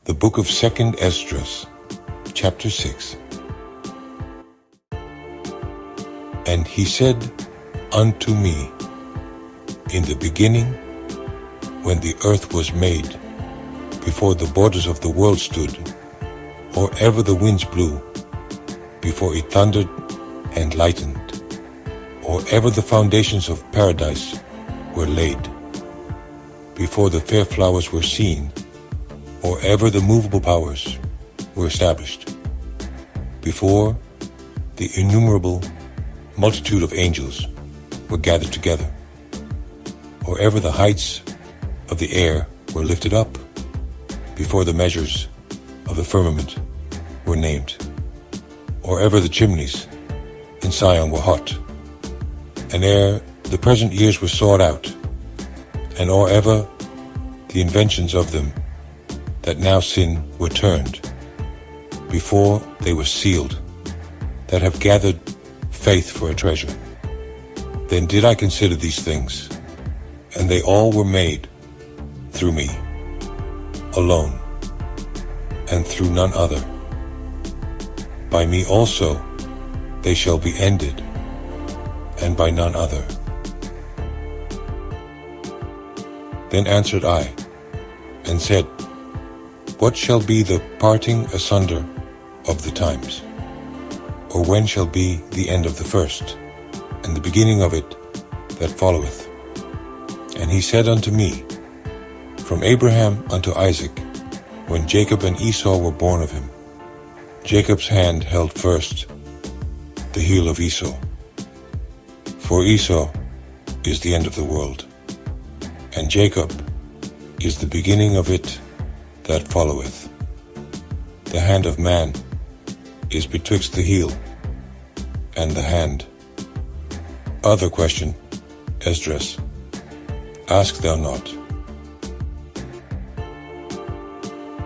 The book of 2nd Esdras, chapter 6. And he said unto me, in the beginning, when the earth was made, before the borders of the world stood, or ever the winds blew, before it thundered and lightened, or ever the foundations of paradise were laid, before the fair flowers were seen, or ever the movable powers were established, before the innumerable multitude of angels were gathered together, or ever the heights of the air were lifted up, before the measures of the firmament were named, or ever the chimneys in Sion were hot, and ere the present years were sought out, and or ever the inventions of them that now sin were turned, before they were sealed, that have gathered faith for a treasure. Then did I consider these things, and they all were made through me, alone, and through none other. By me also they shall be ended, and by none other. Then answered I, and said, What shall be the parting asunder of the times? Or when shall be the end of the first, and the beginning of it that followeth? And he said unto me, From Abraham unto Isaac, when Jacob and Esau were born of him, Jacob's hand held first the heel of Esau. For Esau is the end of the world, and Jacob is the beginning of it that followeth. The hand of man is betwixt the heel and the hand. Other question, Esdras, ask thou not.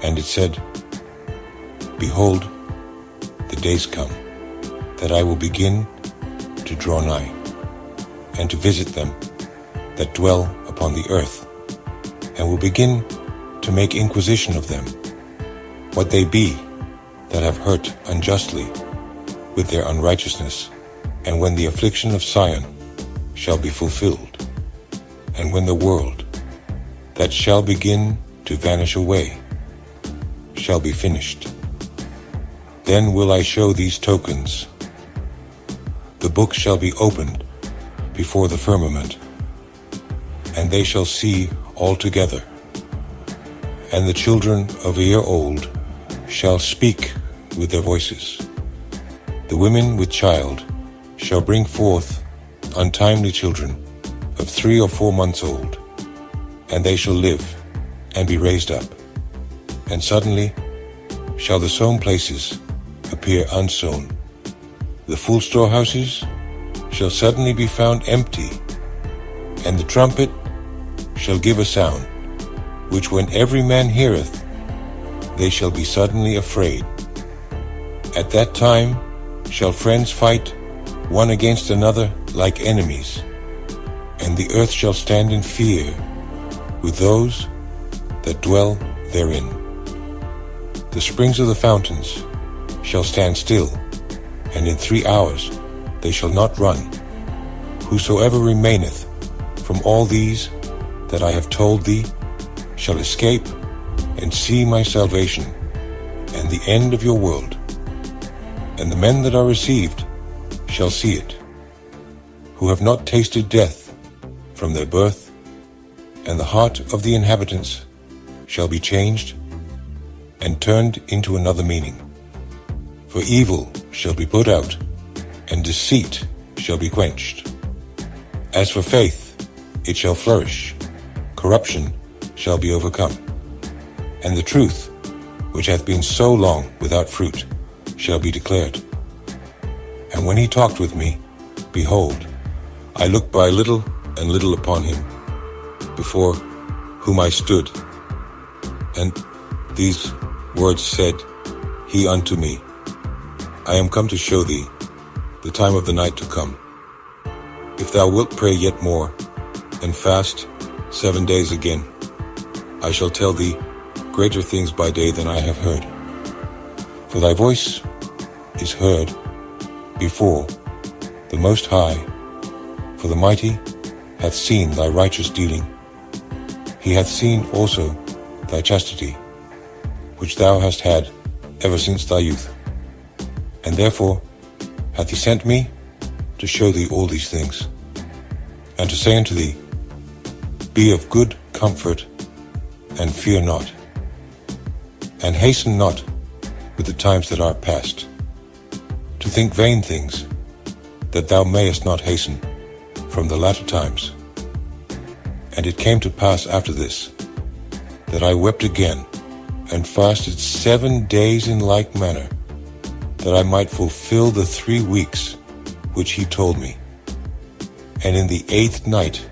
And it said, Behold, the days come, that I will begin to draw nigh, and to visit them that dwell upon the earth, and will begin to make inquisition of them, what they be that have hurt unjustly with their unrighteousness, and when the affliction of Sion shall be fulfilled, and when the world that shall begin to vanish away shall be finished. Then will I show these tokens. The book shall be opened before the firmament, and they shall see all together. And the children of a year old shall speak with their voices. The women with child shall bring forth untimely children of 3 or 4 months old, and they shall live and be raised up. And suddenly shall the sown places appear unsown. The full storehouses shall suddenly be found empty, and the trumpet shall give a sound, which when every man heareth, they shall be suddenly afraid. At that time shall friends fight one against another like enemies, and the earth shall stand in fear with those that dwell therein. The springs of the fountains shall stand still, and in 3 hours they shall not run. Whosoever remaineth from all these that I have told thee shall escape and see my salvation and the end of your world. And the men that are received shall see it, who have not tasted death from their birth, and the heart of the inhabitants shall be changed and turned into another meaning. For evil shall be put out, and deceit shall be quenched. As for faith, it shall flourish, corruption shall be overcome, and the truth, which hath been so long without fruit, shall be declared. And when he talked with me, behold, I looked by little and little upon him, before whom I stood. And these words said he unto me, I am come to show thee the time of the night to come. If thou wilt pray yet more, and fast 7 days again, I shall tell thee greater things by day than I have heard. For thy voice is heard before the Most High, for the Mighty hath seen thy righteous dealing. He hath seen also thy chastity, which thou hast had ever since thy youth. And therefore hath he sent me to show thee all these things, and to say unto thee, Be of good comfort, and fear not, and hasten not with the times that are past, to think vain things, that thou mayest not hasten from the latter times. And it came to pass after this, that I wept again, and fasted 7 days in like manner, that I might fulfill the 3 weeks which he told me. And in the 8th night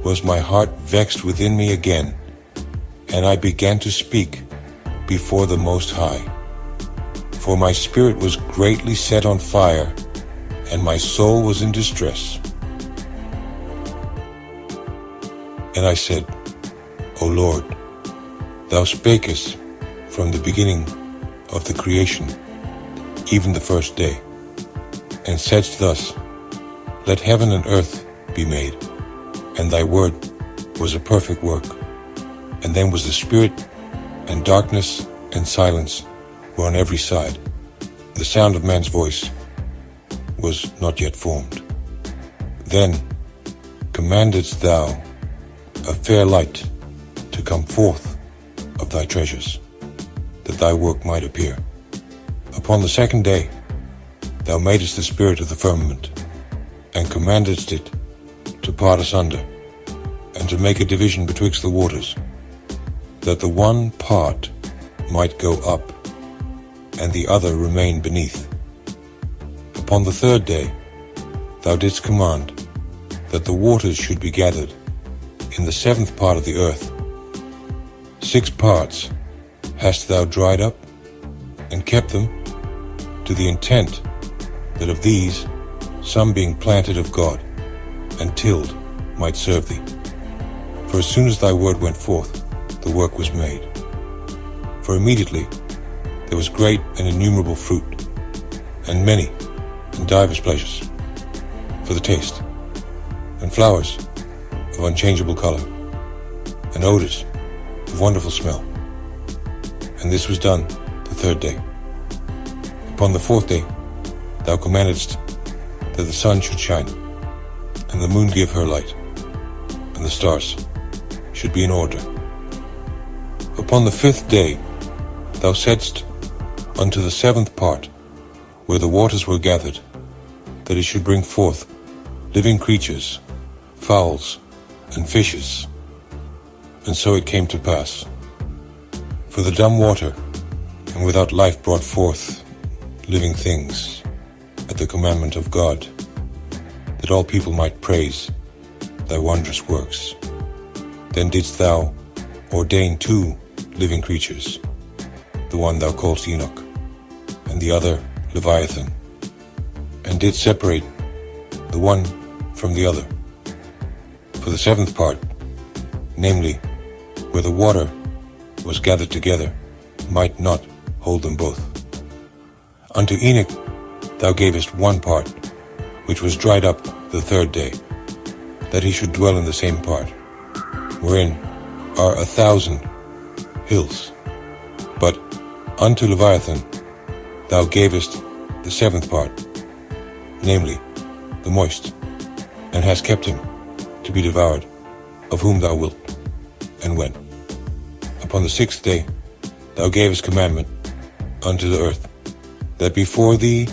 was my heart vexed within me again, and I began to speak before the Most High. For my spirit was greatly set on fire, and my soul was in distress. And I said, O Lord, thou spakest from the beginning of the creation, even the first day, and saidst thus, Let heaven and earth be made. And thy word was a perfect work. And then was the spirit, and darkness, and silence were on every side. The sound of man's voice was not yet formed. Then commandedst thou a fair light to come forth of thy treasures, that thy work might appear. Upon the 2nd day thou madest the spirit of the firmament, and commandedst it to part asunder, and to make a division betwixt the waters, that the one part might go up, and the other remain beneath. Upon the 3rd day thou didst command that the waters should be gathered in the 7th part of the earth. 6 parts hast thou dried up, and kept them, to the intent that of these some being planted of God, and tilled, might serve thee. For as soon as thy word went forth, the work was made. For immediately there was great and innumerable fruit, and many and divers pleasures, for the taste, and flowers of unchangeable color, and odors of wonderful smell. And this was done the 3rd day. Upon the 4th day thou commandedst that the sun should shine, and the moon give her light, and the stars should be in order. Upon the 5th day thou saidst unto the 7th part, where the waters were gathered, that it should bring forth living creatures, fowls, and fishes. And so it came to pass. For the dumb water and without life brought forth living things at the commandment of God, that all people might praise thy wondrous works. Then didst thou ordain 2 living creatures, the one thou callest Enoch, and the other Leviathan, and did separate the one from the other. For the 7th part, namely, where the water was gathered together, might not hold them both. Unto Enoch thou gavest 1 part, which was dried up the 3rd day, that he should dwell in the same part, wherein are 1,000 hills. But unto Leviathan thou gavest the 7th part, namely, the moist, and hast kept him to be devoured, of whom thou wilt, and when. Upon the 6th day thou gavest commandment unto the earth, that before thee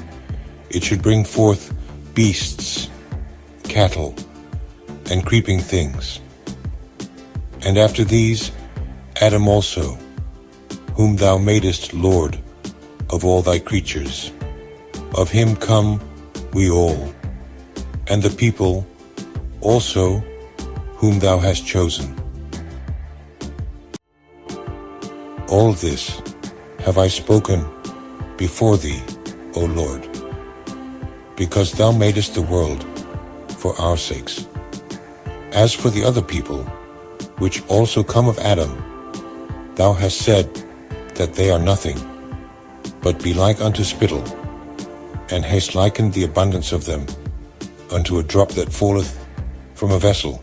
it should bring forth beasts, cattle, and creeping things. And after these Adam also, whom thou madest Lord of all thy creatures. Of him come we all, and the people also whom thou hast chosen. All this have I spoken before thee, O Lord, because thou madest the world for our sakes. As for the other people, which also come of Adam, Thou hast said that they are nothing, but be like unto spittle, and hast likened the abundance of them unto a drop that falleth from a vessel.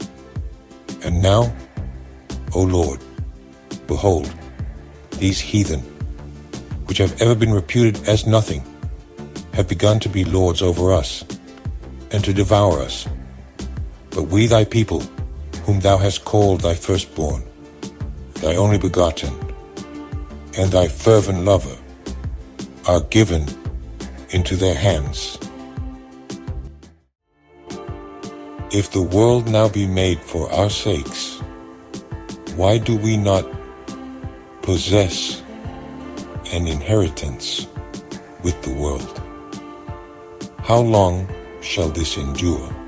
And now, O Lord, behold, these heathen, which have ever been reputed as nothing, have begun to be lords over us, and to devour us. But we thy people, whom thou hast called thy firstborn, thy only begotten, and thy fervent lover, are given into their hands. If the world now be made for our sakes, why do we not possess an inheritance with the world? How long shall this endure?